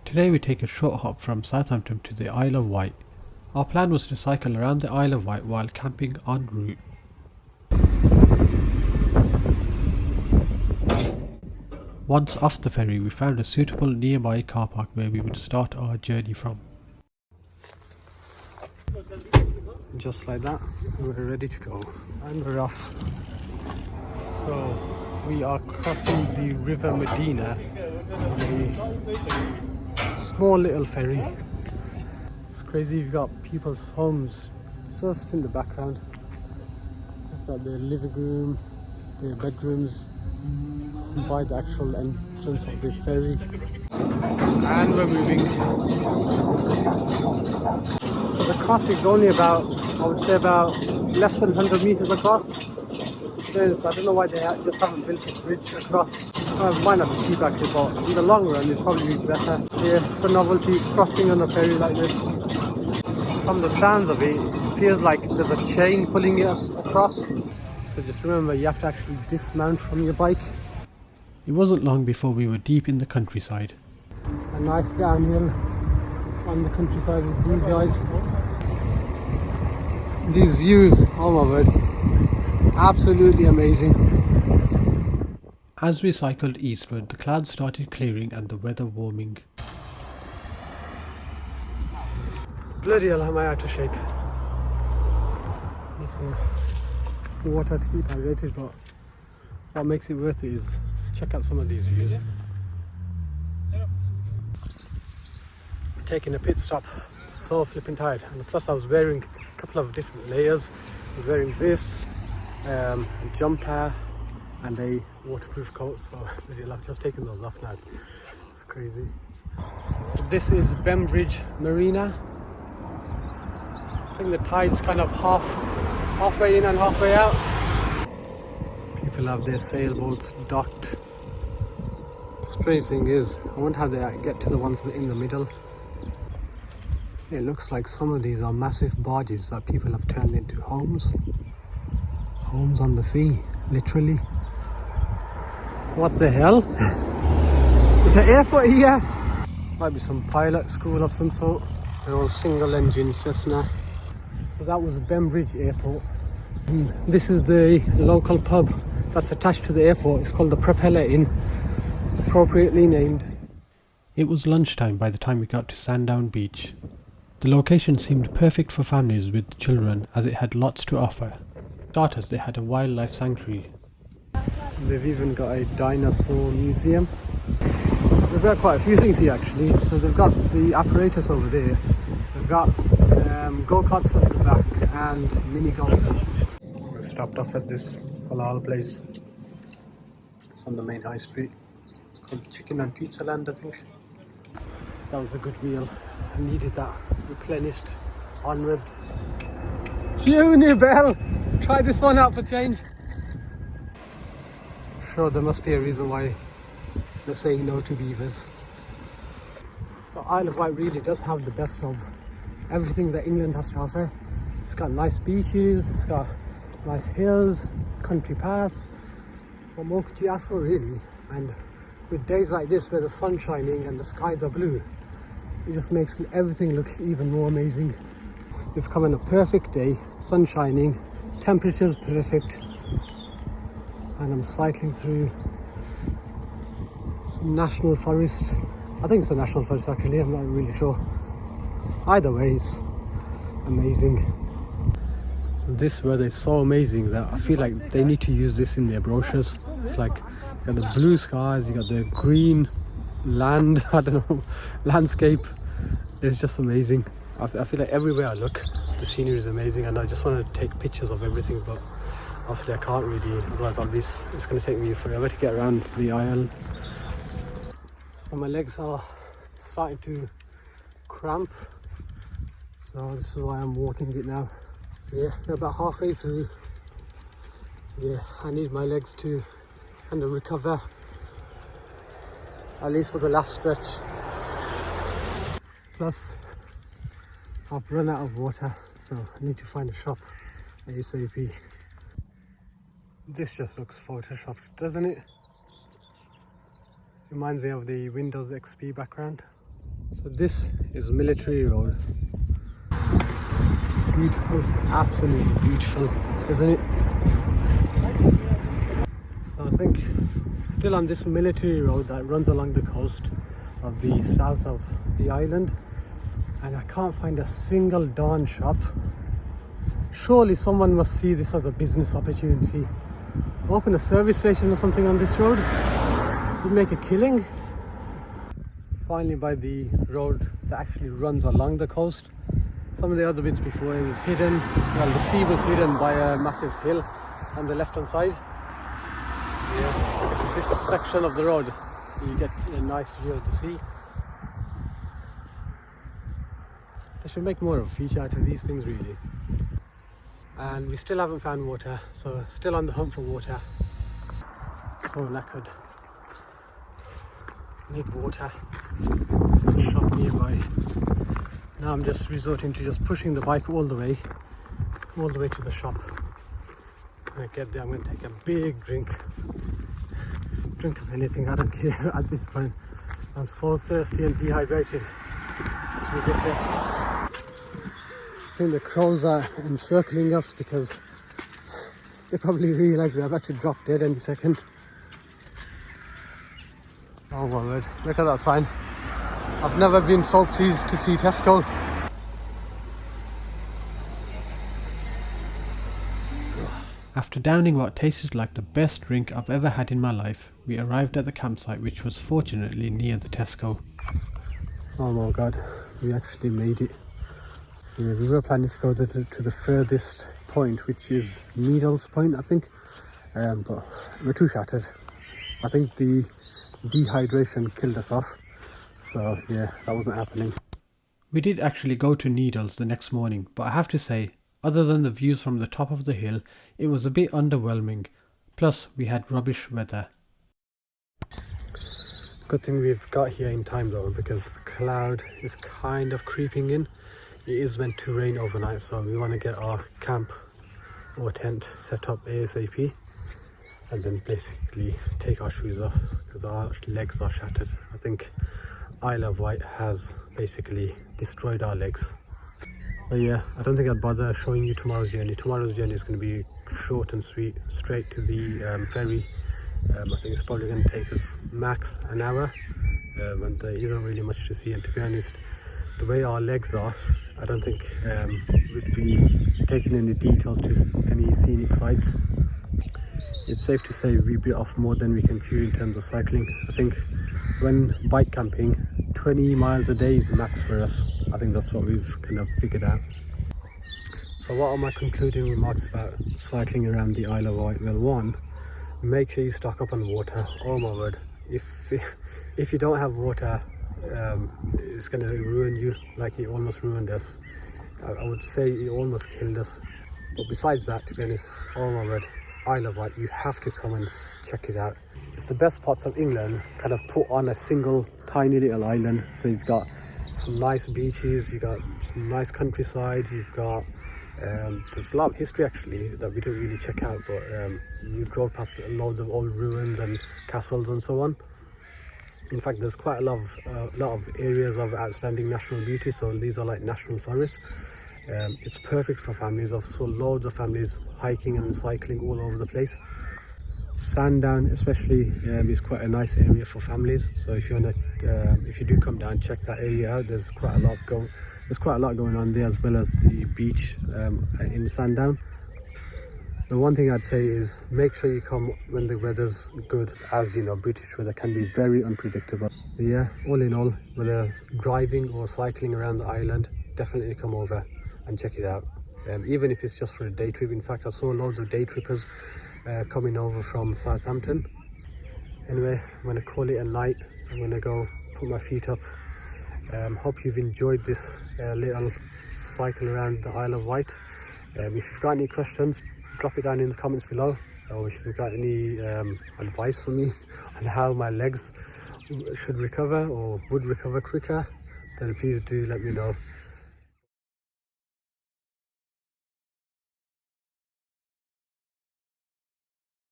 Today we take a short hop from Southampton to the Isle of Wight. Our plan was to cycle around the Isle of Wight while camping en route. Once off the ferry, we found a suitable nearby car park where we would start our journey from. Just like that, we're ready to go and we're off. So we are crossing the River Medina on a small little ferry. It's crazy, you've got people's homes just in the background. You've got their living room, their bedrooms by the actual entrance of the ferry. And we're moving. So the crossing is only about, I would say about less than 100 meters across. So I don't know why they just haven't built a bridge across. It might not be cheap actually, but in the long run it's probably better. Yeah, it's a novelty crossing on a ferry like this. From the sounds of it, it feels like there's a chain pulling us across. So just remember, you have to actually dismount from your bike. It wasn't long before we were deep in the countryside. A nice downhill on the countryside with these guys. These views, oh my word, absolutely amazing. As we cycled eastward, the clouds started clearing and the weather warming. Bloody hell, am I out of shape. Need some water to keep hydrated, but what makes it worth it is check out some of these views. Taking a pit stop, so flipping tired, and plus I was wearing a couple of different layers. I was wearing this, a jumper and a waterproof coat, so I've just taken those off now. It's crazy. So this is Bembridge Marina. I think the tide's kind of halfway in and halfway out. People have their sailboats docked. Strange thing is, I wonder how they get to the ones that are in the middle. It looks like some of these are massive barges that people have turned into homes. Homes on the sea, literally. What the hell? There's an airport here. Might be some pilot school of some sort. They're all single engine Cessna. So that was Bembridge Airport. And this is the local pub that's attached to the airport. It's called the Propeller Inn, appropriately named. It was lunchtime by the time we got to Sandown Beach. The location seemed perfect for families with children as it had lots to offer. For starters, they had a wildlife sanctuary. They've even got a dinosaur museum. They've got quite a few things here actually. So they've got the apparatus over there. They've got go-karts at the back and mini golf. We stopped off at this halal place. It's on the main high street. It's called Chicken and Pizza Land, I think. That was a good meal. I needed that. Replenished onwards. Bell! Try this one out for change. Sure, there must be a reason why they're saying no to beavers. So Isle of Wight really does have the best of everything that England has to offer. It's got nice beaches, it's got nice hills, country paths. What more could you ask for really? And with days like this where the sun's shining and the skies are blue, it just makes everything look even more amazing. We've come on a perfect day, sun shining, temperature's perfect, and I'm cycling through some national forest. I think it's a national forest actually, I'm not really sure. Either way, it's amazing. So this weather is so amazing that I feel like they need to use this in their brochures. It's like you got the blue skies, you got the green land, I don't know, landscape. It's just amazing. I feel like everywhere I look, the scenery is amazing, and I just want to take pictures of everything, but obviously I can't really, otherwise it's going to take me forever to get around the isle. So my legs are starting to cramp, so this is why I'm walking it now. So yeah, we're about halfway through. So yeah, I need my legs to kind of recover, at least for the last stretch. Plus, I've run out of water, so I need to find a shop ASAP. This just looks photoshopped, doesn't it? Reminds me of the Windows XP background. So this is Military Road. Beautiful, absolutely beautiful, isn't it? So I think still on this Military Road that runs along the coast of the south of the island, and I can't find a single darn shop. Surely someone must see this as a business opportunity. Open a service station or something on this road, you'd make a killing. Finally by the road that actually runs along the coast. Some of the other bits before it was hidden, well, the sea was hidden by a massive hill on the left hand side. Yeah, so this section of the road you get a nice view of the sea. They should make more of a feature out of these things really. And we still haven't found water, so still on the hunt for water. So knackered. Need water. Shop nearby. Now I'm just resorting to just pushing the bike all the way to the shop. When I get there, I'm going to take a big drink of anything. I don't care at this point. I'm so thirsty and dehydrated. It's ridiculous. I think the crows are encircling us because they probably realise we're about to drop dead any second. Oh my word, look at that sign. I've never been so pleased to see Tesco. After downing what tasted like the best drink I've ever had in my life, we arrived at the campsite, which was fortunately near the Tesco. Oh my god, we actually made it. Yeah, we were planning to go to the furthest point, which is Needles Point, I think, but we're too shattered. I think the dehydration killed us off, so yeah, that wasn't happening. We did actually go to Needles the next morning, but I have to say, other than the views from the top of the hill, it was a bit underwhelming. Plus, we had rubbish weather. Good thing we've got here in time though, because the cloud is kind of creeping in. It is meant to rain overnight, so we want to get our camp or tent set up ASAP and then basically take our shoes off because our legs are shattered. I think Isle of Wight has basically destroyed our legs. But yeah, I don't think I'd bother showing you tomorrow's journey. Tomorrow's journey is going to be short and sweet, straight to the ferry. I think it's probably going to take us max an hour, and there isn't really much to see. And to be honest, the way our legs are, I don't think we'd be taking any details to any scenic sites. It's safe to say we bit off more than we can chew in terms of cycling. I think when bike camping, 20 miles a day is max for us. I think that's what we've kind of figured out. So what are my concluding remarks about cycling around the Isle of Wight? Well, one, make sure you stock up on water. Oh my word, if you don't have water, it's going to ruin you like it almost ruined us. I would say it almost killed us. But besides that, to be honest, oh my word, Isle of Wight, you have to come and check it out. It's the best parts of England kind of put on a single tiny little island. So you've got some nice beaches, you've got some nice countryside, you've got there's a lot of history actually that we didn't really check out, but we drove past loads of old ruins and castles and so on. In fact, there's quite a lot of areas of outstanding national beauty, so these are like national forests. It's perfect for families. I've saw loads of families hiking and cycling all over the place. Sandown especially is quite a nice area for families, so if you do come down, check that area out. There's quite a lot going on there, as well as the beach in Sandown. The one thing I'd say is make sure you come when the weather's good, as you know, British weather can be very unpredictable. But yeah, all in all, whether it's driving or cycling around the island, definitely come over and check it out. Even if it's just for a day trip. In fact, I saw loads of day trippers coming over from Southampton. Anyway, I'm going to call it a night. I'm going to go put my feet up. Hope you've enjoyed this little cycle around the Isle of Wight. If you've got any questions, drop it down in the comments below, or if you've got any advice for me on how my legs should recover or would recover quicker, then please do let me know.